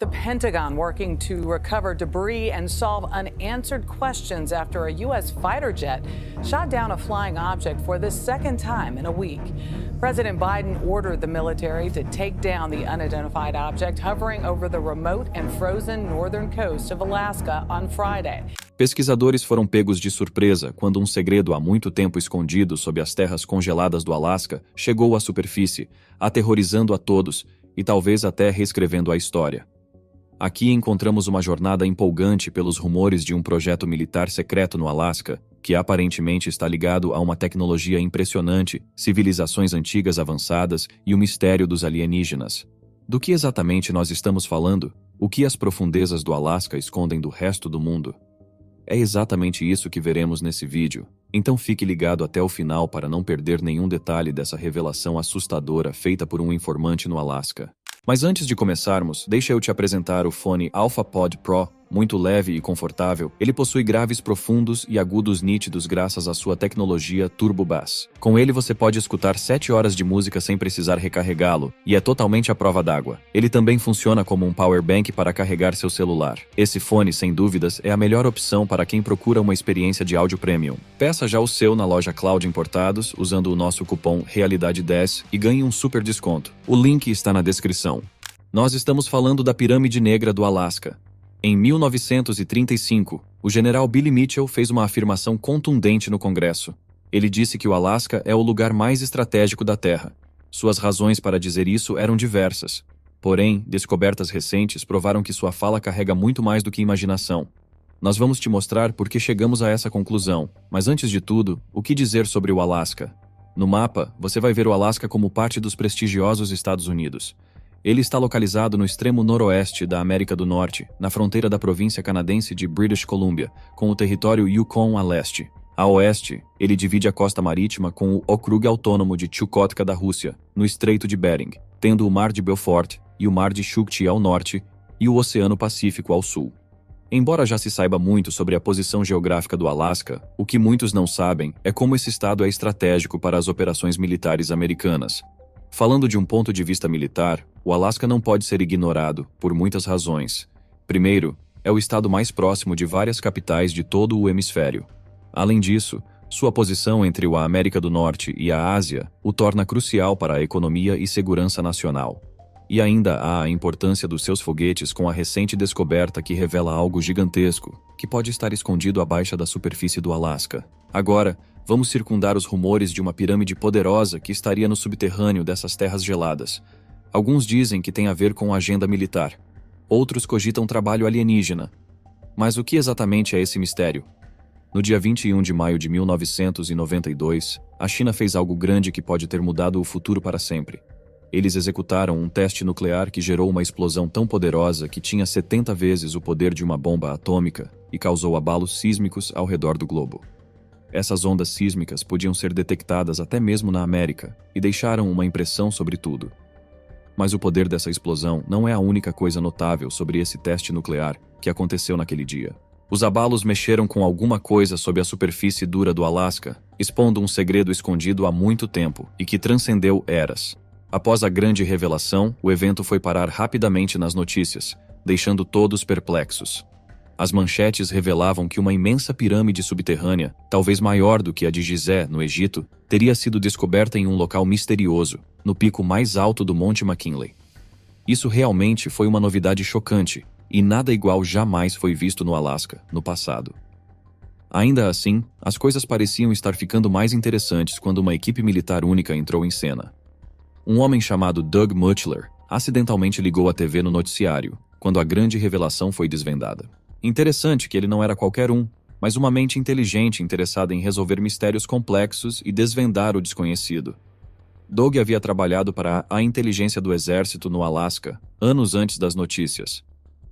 The Pentagon working to recover debris and solve unanswered questions after a U.S. fighter jet shot down a flying object for the second time in a week. President Biden ordered the military to take down the unidentified object hovering over the remote and frozen northern coast of Alaska on Friday. Pesquisadores foram pegos de surpresa quando um segredo há muito tempo escondido sob as terras congeladas do Alasca chegou à superfície, aterrorizando a todos e talvez até reescrevendo a história. Aqui encontramos uma jornada empolgante pelos rumores de um projeto militar secreto no Alasca, que aparentemente está ligado a uma tecnologia impressionante, civilizações antigas avançadas e o mistério dos alienígenas. Do que exatamente nós estamos falando? O que as profundezas do Alasca escondem do resto do mundo? É exatamente isso que veremos nesse vídeo, então fique ligado até o final para não perder nenhum detalhe dessa revelação assustadora feita por um informante no Alasca. Mas antes de começarmos, deixa eu te apresentar o fone AlphaPod Pro. Muito leve e confortável, ele possui graves profundos e agudos nítidos graças à sua tecnologia Turbo Bass. Com ele você pode escutar 7 horas de música sem precisar recarregá-lo, e é totalmente à prova d'água. Ele também funciona como um power bank para carregar seu celular. Esse fone, sem dúvidas, é a melhor opção para quem procura uma experiência de áudio premium. Peça já o seu na loja Cloud Importados usando o nosso cupom REALIDADE10 e ganhe um super desconto. O link está na descrição. Nós estamos falando da Pirâmide Negra do Alasca. Em 1935, o general Billy Mitchell fez uma afirmação contundente no Congresso. Ele disse que o Alasca é o lugar mais estratégico da Terra. Suas razões para dizer isso eram diversas. Porém, descobertas recentes provaram que sua fala carrega muito mais do que imaginação. Nós vamos te mostrar por que chegamos a essa conclusão. Mas antes de tudo, o que dizer sobre o Alasca? No mapa, você vai ver o Alasca como parte dos prestigiosos Estados Unidos. Ele está localizado no extremo noroeste da América do Norte, na fronteira da província canadense de British Columbia, com o território Yukon a leste. A oeste, ele divide a costa marítima com o Okrug Autônomo de Chukotka da Rússia, no Estreito de Bering, tendo o Mar de Belfort e o Mar de Chukchi ao norte e o Oceano Pacífico ao sul. Embora já se saiba muito sobre a posição geográfica do Alasca, o que muitos não sabem é como esse estado é estratégico para as operações militares americanas. Falando de um ponto de vista militar, o Alasca não pode ser ignorado, por muitas razões. Primeiro, é o estado mais próximo de várias capitais de todo o hemisfério. Além disso, sua posição entre a América do Norte e a Ásia o torna crucial para a economia e segurança nacional. E ainda há a importância dos seus foguetes com a recente descoberta que revela algo gigantesco, que pode estar escondido abaixo da superfície do Alasca. Agora, vamos circundar os rumores de uma pirâmide poderosa que estaria no subterrâneo dessas terras geladas. Alguns dizem que tem a ver com agenda militar. Outros cogitam trabalho alienígena. Mas o que exatamente é esse mistério? No dia 21 de maio de 1992, a China fez algo grande que pode ter mudado o futuro para sempre. Eles executaram um teste nuclear que gerou uma explosão tão poderosa que tinha 70 vezes o poder de uma bomba atômica e causou abalos sísmicos ao redor do globo. Essas ondas sísmicas podiam ser detectadas até mesmo na América e deixaram uma impressão sobre tudo. Mas o poder dessa explosão não é a única coisa notável sobre esse teste nuclear que aconteceu naquele dia. Os abalos mexeram com alguma coisa sob a superfície dura do Alasca, expondo um segredo escondido há muito tempo e que transcendeu eras. Após a grande revelação, o evento foi parar rapidamente nas notícias, deixando todos perplexos. As manchetes revelavam que uma imensa pirâmide subterrânea, talvez maior do que a de Gizé, no Egito, teria sido descoberta em um local misterioso, no pico mais alto do Monte McKinley. Isso realmente foi uma novidade chocante, e nada igual jamais foi visto no Alasca, no passado. Ainda assim, as coisas pareciam estar ficando mais interessantes quando uma equipe militar única entrou em cena. Um homem chamado Doug Mutchler acidentalmente ligou a TV no noticiário, quando a grande revelação foi desvendada. Interessante que ele não era qualquer um, mas uma mente inteligente interessada em resolver mistérios complexos e desvendar o desconhecido. Doug havia trabalhado para a inteligência do exército no Alasca, anos antes das notícias.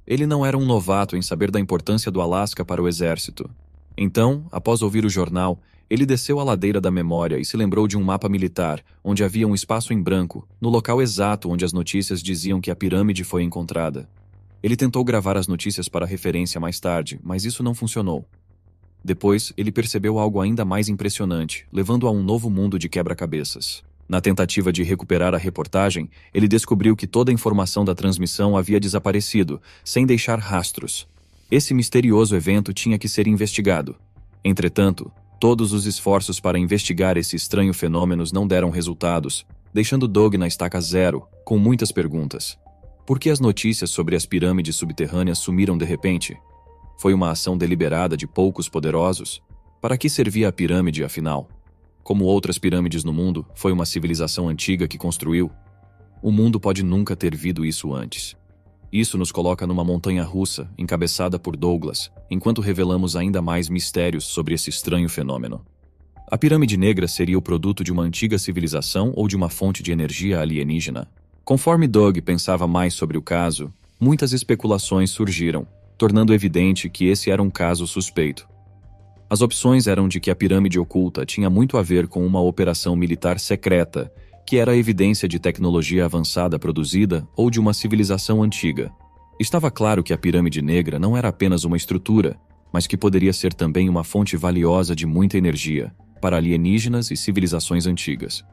Ele não era um novato em saber da importância do Alasca para o exército. Então, após ouvir o jornal, ele desceu a ladeira da memória e se lembrou de um mapa militar, onde havia um espaço em branco, no local exato onde as notícias diziam que a pirâmide foi encontrada. Ele tentou gravar as notícias para referência mais tarde, mas isso não funcionou. Depois, ele percebeu algo ainda mais impressionante, levando a um novo mundo de quebra-cabeças. Na tentativa de recuperar a reportagem, ele descobriu que toda a informação da transmissão havia desaparecido, sem deixar rastros. Esse misterioso evento tinha que ser investigado. Entretanto, todos os esforços para investigar esse estranho fenômeno não deram resultados, deixando Doug na estaca zero, com muitas perguntas. Por que as notícias sobre as pirâmides subterrâneas sumiram de repente? Foi uma ação deliberada de poucos poderosos? Para que servia a pirâmide, afinal? Como outras pirâmides no mundo, foi uma civilização antiga que construiu. O mundo pode nunca ter visto isso antes. Isso nos coloca numa montanha-russa, encabeçada por Douglas, enquanto revelamos ainda mais mistérios sobre esse estranho fenômeno. A pirâmide negra seria o produto de uma antiga civilização ou de uma fonte de energia alienígena? Conforme Doug pensava mais sobre o caso, muitas especulações surgiram, tornando evidente que esse era um caso suspeito. As opções eram de que a pirâmide oculta tinha muito a ver com uma operação militar secreta, que era evidência de tecnologia avançada produzida ou de uma civilização antiga. Estava claro que a pirâmide negra não era apenas uma estrutura, mas que poderia ser também uma fonte valiosa de muita energia para alienígenas e civilizações antigas.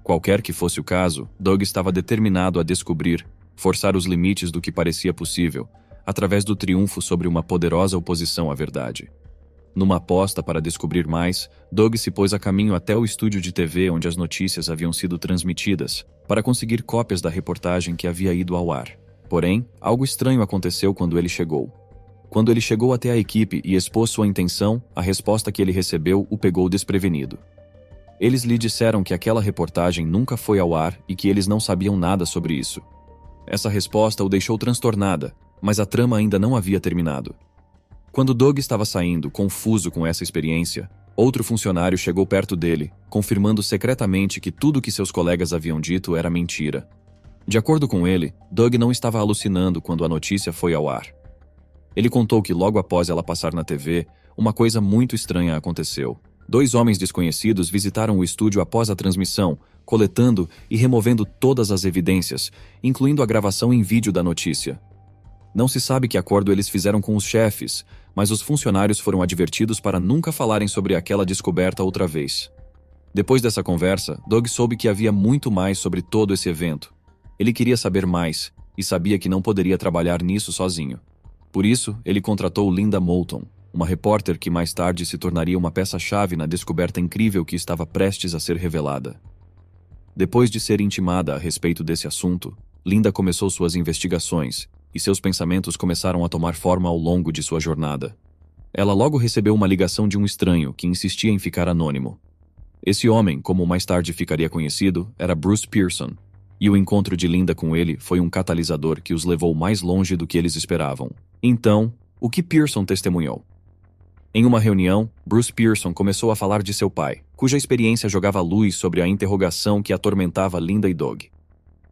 Qualquer que fosse o caso, Doug estava determinado a descobrir, forçar os limites do que parecia possível, através do triunfo sobre uma poderosa oposição à verdade. Numa aposta para descobrir mais, Doug se pôs a caminho até o estúdio de TV onde as notícias haviam sido transmitidas, para conseguir cópias da reportagem que havia ido ao ar. Porém, algo estranho aconteceu quando ele chegou. Quando ele chegou até a equipe e expôs sua intenção, a resposta que ele recebeu o pegou desprevenido. Eles lhe disseram que aquela reportagem nunca foi ao ar e que eles não sabiam nada sobre isso. Essa resposta o deixou transtornada, mas a trama ainda não havia terminado. Quando Doug estava saindo, confuso com essa experiência, outro funcionário chegou perto dele, confirmando secretamente que tudo o que seus colegas haviam dito era mentira. De acordo com ele, Doug não estava alucinando quando a notícia foi ao ar. Ele contou que logo após ela passar na TV, uma coisa muito estranha aconteceu. 2 homens desconhecidos visitaram o estúdio após a transmissão, coletando e removendo todas as evidências, incluindo a gravação em vídeo da notícia. Não se sabe que acordo eles fizeram com os chefes, mas os funcionários foram advertidos para nunca falarem sobre aquela descoberta outra vez. Depois dessa conversa, Doug soube que havia muito mais sobre todo esse evento. Ele queria saber mais, e sabia que não poderia trabalhar nisso sozinho. Por isso, ele contratou Linda Moulton, uma repórter que mais tarde se tornaria uma peça-chave na descoberta incrível que estava prestes a ser revelada. Depois de ser intimada a respeito desse assunto, Linda começou suas investigações, e seus pensamentos começaram a tomar forma ao longo de sua jornada. Ela logo recebeu uma ligação de um estranho que insistia em ficar anônimo. Esse homem, como mais tarde ficaria conhecido, era Bruce Pearson, e o encontro de Linda com ele foi um catalisador que os levou mais longe do que eles esperavam. Então, o que Pearson testemunhou? Em uma reunião, Bruce Pearson começou a falar de seu pai, cuja experiência jogava luz sobre a interrogação que atormentava Linda e Doug.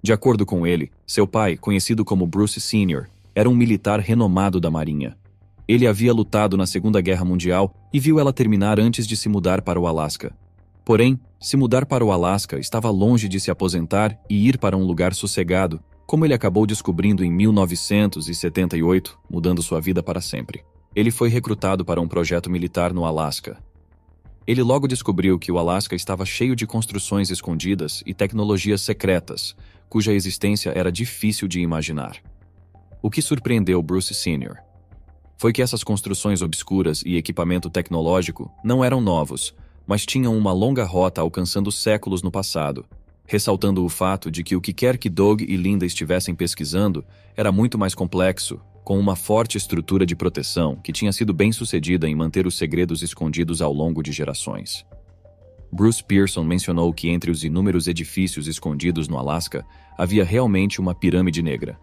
De acordo com ele, seu pai, conhecido como Bruce Sr., era um militar renomado da Marinha. Ele havia lutado na Segunda Guerra Mundial e viu ela terminar antes de se mudar para o Alasca. Porém, se mudar para o Alasca estava longe de se aposentar e ir para um lugar sossegado, como ele acabou descobrindo em 1978, mudando sua vida para sempre. Ele foi recrutado para um projeto militar no Alasca. Ele logo descobriu que o Alasca estava cheio de construções escondidas e tecnologias secretas, cuja existência era difícil de imaginar. O que surpreendeu Bruce Sr. foi que essas construções obscuras e equipamento tecnológico não eram novos, mas tinham uma longa rota alcançando séculos no passado, ressaltando o fato de que o que quer que Doug e Linda estivessem pesquisando era muito mais complexo, com uma forte estrutura de proteção que tinha sido bem sucedida em manter os segredos escondidos ao longo de gerações. Bruce Pearson mencionou que entre os inúmeros edifícios escondidos no Alasca havia realmente uma pirâmide negra.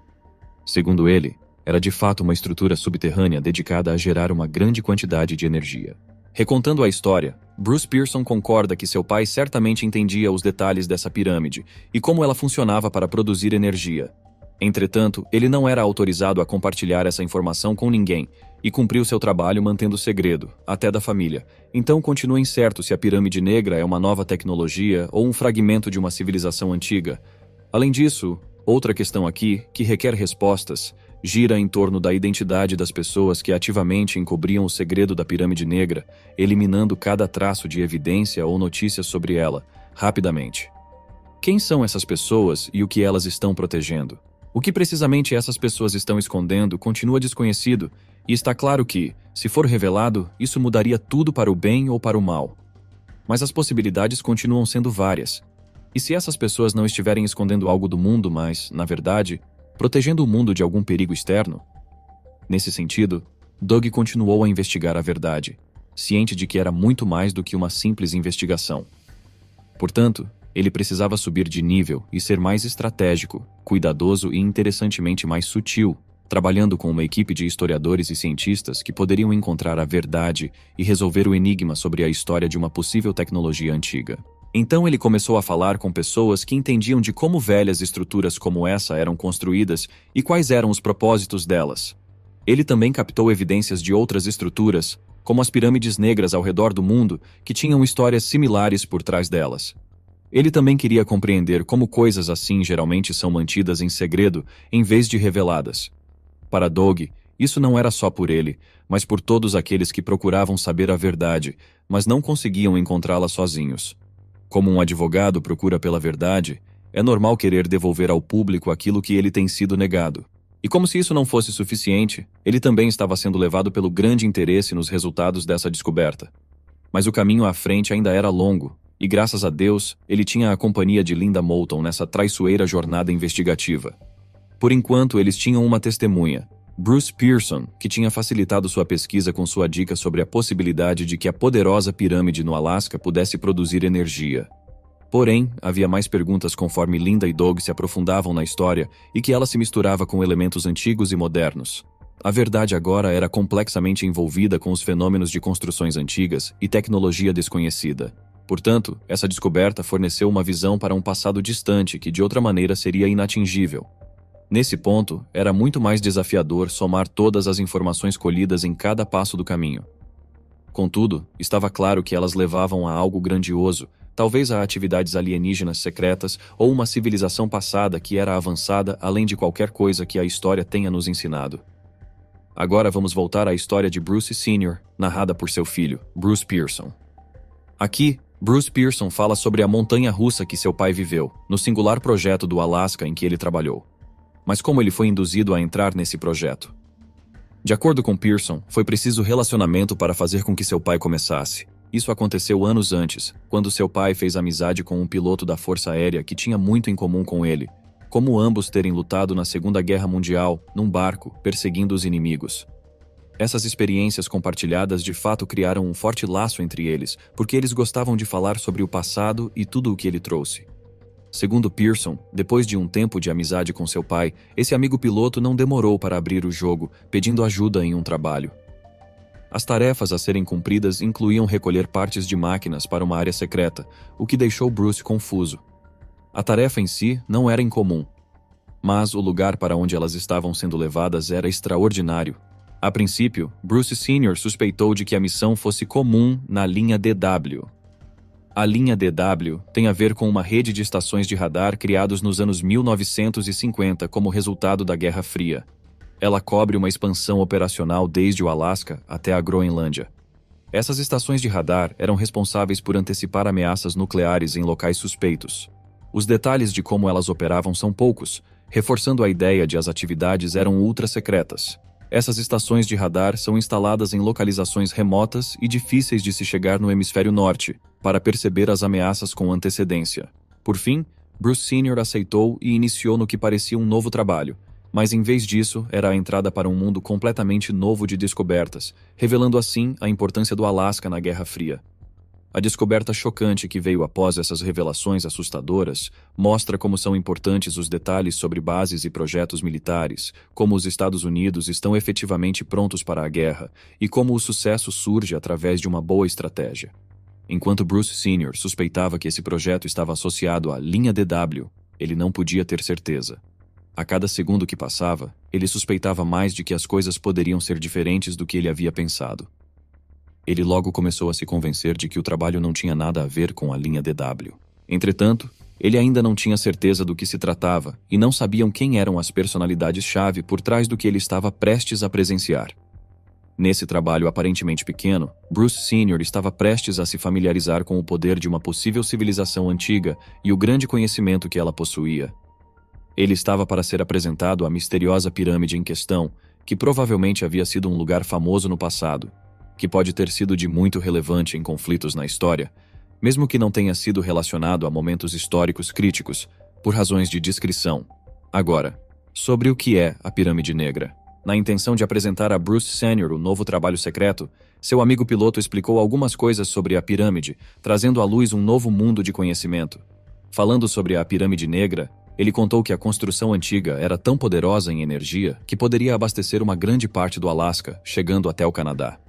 Segundo ele, era de fato uma estrutura subterrânea dedicada a gerar uma grande quantidade de energia. Recontando a história, Bruce Pearson concorda que seu pai certamente entendia os detalhes dessa pirâmide e como ela funcionava para produzir energia. Entretanto, ele não era autorizado a compartilhar essa informação com ninguém e cumpriu seu trabalho mantendo segredo, até da família. Então continua incerto se a pirâmide negra é uma nova tecnologia ou um fragmento de uma civilização antiga. Além disso, outra questão aqui, que requer respostas, gira em torno da identidade das pessoas que ativamente encobriam o segredo da pirâmide negra, eliminando cada traço de evidência ou notícia sobre ela, rapidamente. Quem são essas pessoas e o que elas estão protegendo? O que precisamente essas pessoas estão escondendo continua desconhecido, e está claro que, se for revelado, isso mudaria tudo para o bem ou para o mal. Mas as possibilidades continuam sendo várias. E se essas pessoas não estiverem escondendo algo do mundo, mas, na verdade, protegendo o mundo de algum perigo externo? Nesse sentido, Doug continuou a investigar a verdade, ciente de que era muito mais do que uma simples investigação. Portanto, ele precisava subir de nível e ser mais estratégico, cuidadoso e interessantemente mais sutil, trabalhando com uma equipe de historiadores e cientistas que poderiam encontrar a verdade e resolver o enigma sobre a história de uma possível tecnologia antiga. Então ele começou a falar com pessoas que entendiam de como velhas estruturas como essa eram construídas e quais eram os propósitos delas. Ele também captou evidências de outras estruturas, como as pirâmides negras ao redor do mundo, que tinham histórias similares por trás delas. Ele também queria compreender como coisas assim geralmente são mantidas em segredo em vez de reveladas. Para Doug, isso não era só por ele, mas por todos aqueles que procuravam saber a verdade, mas não conseguiam encontrá-la sozinhos. Como um advogado procura pela verdade, é normal querer devolver ao público aquilo que ele tem sido negado. E como se isso não fosse suficiente, ele também estava sendo levado pelo grande interesse nos resultados dessa descoberta. Mas o caminho à frente ainda era longo, e graças a Deus, ele tinha a companhia de Linda Moulton nessa traiçoeira jornada investigativa. Por enquanto, eles tinham uma testemunha, Bruce Pearson, que tinha facilitado sua pesquisa com sua dica sobre a possibilidade de que a poderosa pirâmide no Alasca pudesse produzir energia. Porém, havia mais perguntas conforme Linda e Doug se aprofundavam na história e que ela se misturava com elementos antigos e modernos. A verdade agora era complexamente envolvida com os fenômenos de construções antigas e tecnologia desconhecida. Portanto, essa descoberta forneceu uma visão para um passado distante que de outra maneira seria inatingível. Nesse ponto, era muito mais desafiador somar todas as informações colhidas em cada passo do caminho. Contudo, estava claro que elas levavam a algo grandioso, talvez a atividades alienígenas secretas ou uma civilização passada que era avançada além de qualquer coisa que a história tenha nos ensinado. Agora vamos voltar à história de Bruce Sr., narrada por seu filho, Bruce Pearson. Aqui, Bruce Pearson fala sobre a montanha-russa que seu pai viveu, no singular projeto do Alasca em que ele trabalhou. Mas como ele foi induzido a entrar nesse projeto? De acordo com Pearson, foi preciso relacionamento para fazer com que seu pai começasse. Isso aconteceu anos antes, quando seu pai fez amizade com um piloto da Força Aérea que tinha muito em comum com ele, como ambos terem lutado na Segunda Guerra Mundial, num barco, perseguindo os inimigos. Essas experiências compartilhadas de fato criaram um forte laço entre eles, porque eles gostavam de falar sobre o passado e tudo o que ele trouxe. Segundo Pearson, depois de um tempo de amizade com seu pai, esse amigo piloto não demorou para abrir o jogo, pedindo ajuda em um trabalho. As tarefas a serem cumpridas incluíam recolher partes de máquinas para uma área secreta, o que deixou Bruce confuso. A tarefa em si não era incomum, mas o lugar para onde elas estavam sendo levadas era extraordinário. A princípio, Bruce Sr. suspeitou de que a missão fosse comum na linha DW. A linha DW tem a ver com uma rede de estações de radar criados nos anos 1950 como resultado da Guerra Fria. Ela cobre uma expansão operacional desde o Alasca até a Groenlândia. Essas estações de radar eram responsáveis por antecipar ameaças nucleares em locais suspeitos. Os detalhes de como elas operavam são poucos, reforçando a ideia de as atividades eram ultra-secretas. Essas estações de radar são instaladas em localizações remotas e difíceis de se chegar no hemisfério norte, para perceber as ameaças com antecedência. Por fim, Bruce Sr. aceitou e iniciou no que parecia um novo trabalho, mas em vez disso, era a entrada para um mundo completamente novo de descobertas, revelando assim a importância do Alasca na Guerra Fria. A descoberta chocante que veio após essas revelações assustadoras mostra como são importantes os detalhes sobre bases e projetos militares, como os Estados Unidos estão efetivamente prontos para a guerra e como o sucesso surge através de uma boa estratégia. Enquanto Bruce Sr. suspeitava que esse projeto estava associado à linha DW, ele não podia ter certeza. A cada segundo que passava, ele suspeitava mais de que as coisas poderiam ser diferentes do que ele havia pensado. Ele logo começou a se convencer de que o trabalho não tinha nada a ver com a linha DW. Entretanto, ele ainda não tinha certeza do que se tratava e não sabiam quem eram as personalidades-chave por trás do que ele estava prestes a presenciar. Nesse trabalho aparentemente pequeno, Bruce Sr. estava prestes a se familiarizar com o poder de uma possível civilização antiga e o grande conhecimento que ela possuía. Ele estava para ser apresentado à misteriosa pirâmide em questão, que provavelmente havia sido um lugar famoso no passado, que pode ter sido de muito relevante em conflitos na história, mesmo que não tenha sido relacionado a momentos históricos críticos, por razões de discrição. Agora, sobre o que é a Pirâmide Negra. Na intenção de apresentar a Bruce Sr. o novo trabalho secreto, seu amigo piloto explicou algumas coisas sobre a pirâmide, trazendo à luz um novo mundo de conhecimento. Falando sobre a Pirâmide Negra, ele contou que a construção antiga era tão poderosa em energia que poderia abastecer uma grande parte do Alasca, chegando até o Canadá.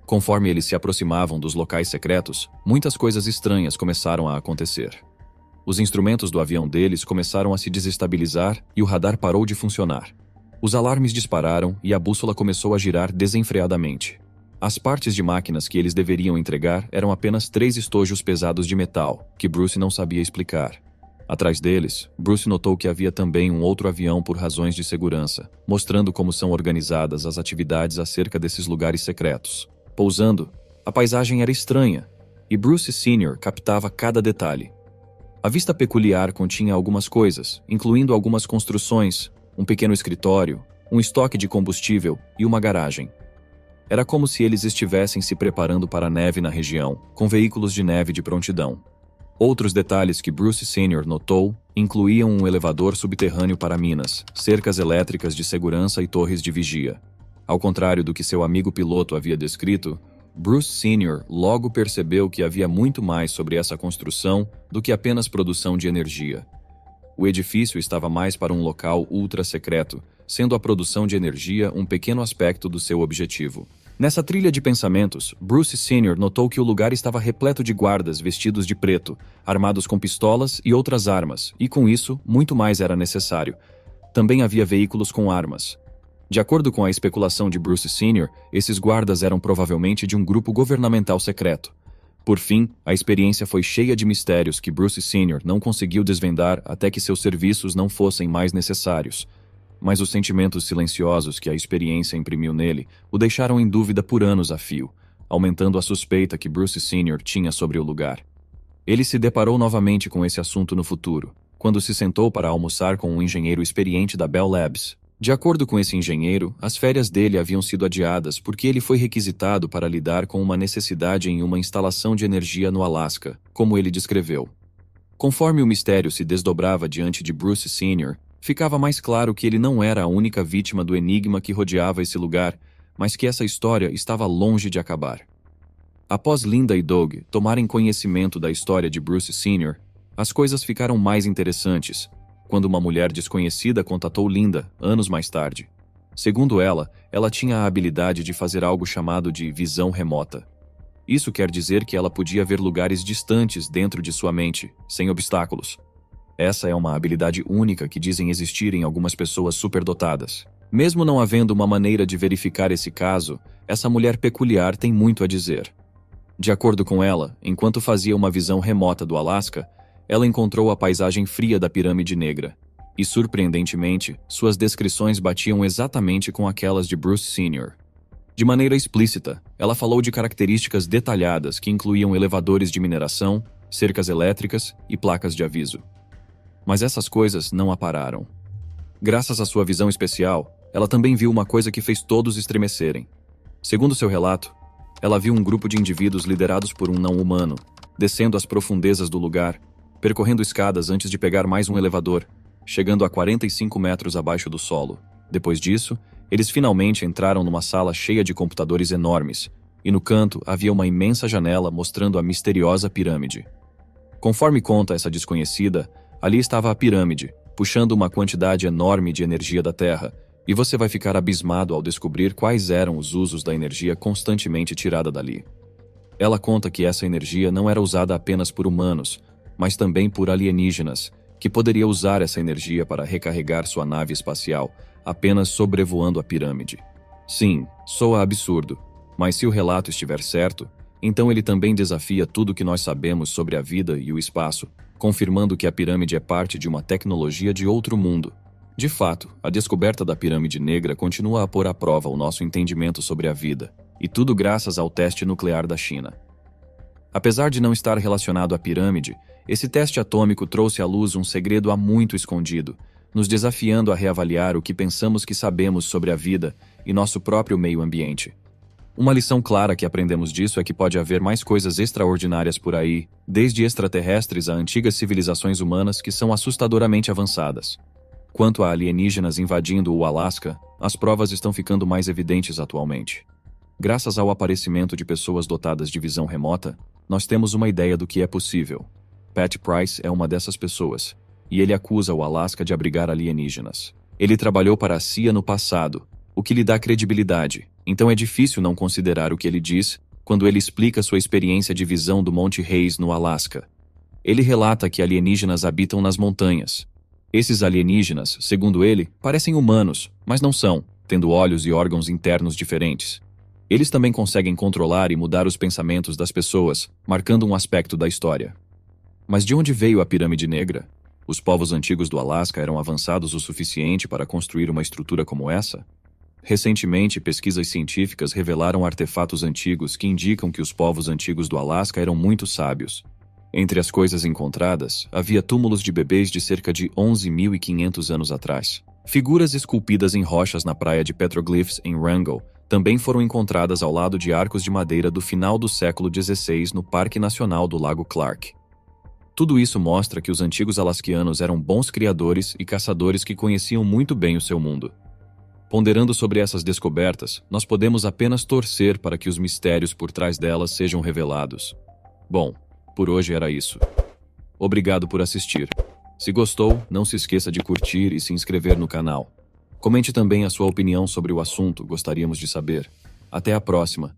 Conforme eles se aproximavam dos locais secretos, muitas coisas estranhas começaram a acontecer. Os instrumentos do avião deles começaram a se desestabilizar e o radar parou de funcionar. Os alarmes dispararam e a bússola começou a girar desenfreadamente. As partes de máquinas que eles deveriam entregar eram apenas 3 estojos pesados de metal, que Bruce não sabia explicar. Atrás deles, Bruce notou que havia também um outro avião por razões de segurança, mostrando como são organizadas as atividades acerca desses lugares secretos. Pousando, a paisagem era estranha, e Bruce Sr. captava cada detalhe. A vista peculiar continha algumas coisas, incluindo algumas construções, um pequeno escritório, um estoque de combustível e uma garagem. Era como se eles estivessem se preparando para a neve na região, com veículos de neve de prontidão. Outros detalhes que Bruce Sr. notou incluíam um elevador subterrâneo para minas, cercas elétricas de segurança e torres de vigia. Ao contrário do que seu amigo piloto havia descrito, Bruce Sr. logo percebeu que havia muito mais sobre essa construção do que apenas produção de energia. O edifício estava mais para um local ultra-secreto, sendo a produção de energia um pequeno aspecto do seu objetivo. Nessa trilha de pensamentos, Bruce Sr. notou que o lugar estava repleto de guardas vestidos de preto, armados com pistolas e outras armas, e com isso, muito mais era necessário. Também havia veículos com armas. De acordo com a especulação de Bruce Sr., esses guardas eram provavelmente de um grupo governamental secreto. Por fim, a experiência foi cheia de mistérios que Bruce Sr. não conseguiu desvendar até que seus serviços não fossem mais necessários. Mas os sentimentos silenciosos que a experiência imprimiu nele o deixaram em dúvida por anos a fio, aumentando a suspeita que Bruce Sr. tinha sobre o lugar. Ele se deparou novamente com esse assunto no futuro, quando se sentou para almoçar com um engenheiro experiente da Bell Labs. De acordo com esse engenheiro, as férias dele haviam sido adiadas porque ele foi requisitado para lidar com uma necessidade em uma instalação de energia no Alasca, como ele descreveu. Conforme o mistério se desdobrava diante de Bruce Sr., ficava mais claro que ele não era a única vítima do enigma que rodeava esse lugar, mas que essa história estava longe de acabar. Após Linda e Doug tomarem conhecimento da história de Bruce Sr., as coisas ficaram mais interessantes, quando uma mulher desconhecida contatou Linda, anos mais tarde. Segundo ela tinha a habilidade de fazer algo chamado de visão remota. Isso quer dizer que ela podia ver lugares distantes dentro de sua mente, sem obstáculos. Essa é uma habilidade única que dizem existir em algumas pessoas superdotadas. Mesmo não havendo uma maneira de verificar esse caso, essa mulher peculiar tem muito a dizer. De acordo com ela, enquanto fazia uma visão remota do Alasca, ela encontrou a paisagem fria da Pirâmide Negra. E, surpreendentemente, suas descrições batiam exatamente com aquelas de Bruce Sr. De maneira explícita, ela falou de características detalhadas que incluíam elevadores de mineração, cercas elétricas e placas de aviso. Mas essas coisas não a pararam. Graças à sua visão especial, ela também viu uma coisa que fez todos estremecerem. Segundo seu relato, ela viu um grupo de indivíduos liderados por um não-humano, descendo às profundezas do lugar, percorrendo escadas antes de pegar mais um elevador, chegando a 45 metros abaixo do solo. Depois disso, eles finalmente entraram numa sala cheia de computadores enormes, e no canto havia uma imensa janela mostrando a misteriosa pirâmide. Conforme conta essa desconhecida, ali estava a pirâmide, puxando uma quantidade enorme de energia da Terra, e você vai ficar abismado ao descobrir quais eram os usos da energia constantemente tirada dali. Ela conta que essa energia não era usada apenas por humanos, mas também por alienígenas, que poderia usar essa energia para recarregar sua nave espacial, apenas sobrevoando a pirâmide. Sim, soa absurdo, mas se o relato estiver certo, então ele também desafia tudo que nós sabemos sobre a vida e o espaço, confirmando que a pirâmide é parte de uma tecnologia de outro mundo. De fato, a descoberta da pirâmide negra continua a pôr à prova o nosso entendimento sobre a vida, e tudo graças ao teste nuclear da China. Apesar de não estar relacionado à pirâmide, esse teste atômico trouxe à luz um segredo há muito escondido, nos desafiando a reavaliar o que pensamos que sabemos sobre a vida e nosso próprio meio ambiente. Uma lição clara que aprendemos disso é que pode haver mais coisas extraordinárias por aí, desde extraterrestres a antigas civilizações humanas que são assustadoramente avançadas. Quanto a alienígenas invadindo o Alasca, as provas estão ficando mais evidentes atualmente. Graças ao aparecimento de pessoas dotadas de visão remota, nós temos uma ideia do que é possível. Pat Price é uma dessas pessoas, e ele acusa o Alasca de abrigar alienígenas. Ele trabalhou para a CIA no passado, o que lhe dá credibilidade, então é difícil não considerar o que ele diz quando ele explica sua experiência de visão do Monte Hayes no Alasca. Ele relata que alienígenas habitam nas montanhas. Esses alienígenas, segundo ele, parecem humanos, mas não são, tendo olhos e órgãos internos diferentes. Eles também conseguem controlar e mudar os pensamentos das pessoas, marcando um aspecto da história. Mas de onde veio a pirâmide negra? Os povos antigos do Alasca eram avançados o suficiente para construir uma estrutura como essa? Recentemente, pesquisas científicas revelaram artefatos antigos que indicam que os povos antigos do Alasca eram muito sábios. Entre as coisas encontradas, havia túmulos de bebês de cerca de 11.500 anos atrás. Figuras esculpidas em rochas na praia de Petroglyphs, em Wrangell, também foram encontradas ao lado de arcos de madeira do final do século XVI no Parque Nacional do Lago Clark. Tudo isso mostra que os antigos alasquianos eram bons criadores e caçadores que conheciam muito bem o seu mundo. Ponderando sobre essas descobertas, nós podemos apenas torcer para que os mistérios por trás delas sejam revelados. Bom, por hoje era isso. Obrigado por assistir. Se gostou, não se esqueça de curtir e se inscrever no canal. Comente também a sua opinião sobre o assunto, gostaríamos de saber. Até a próxima.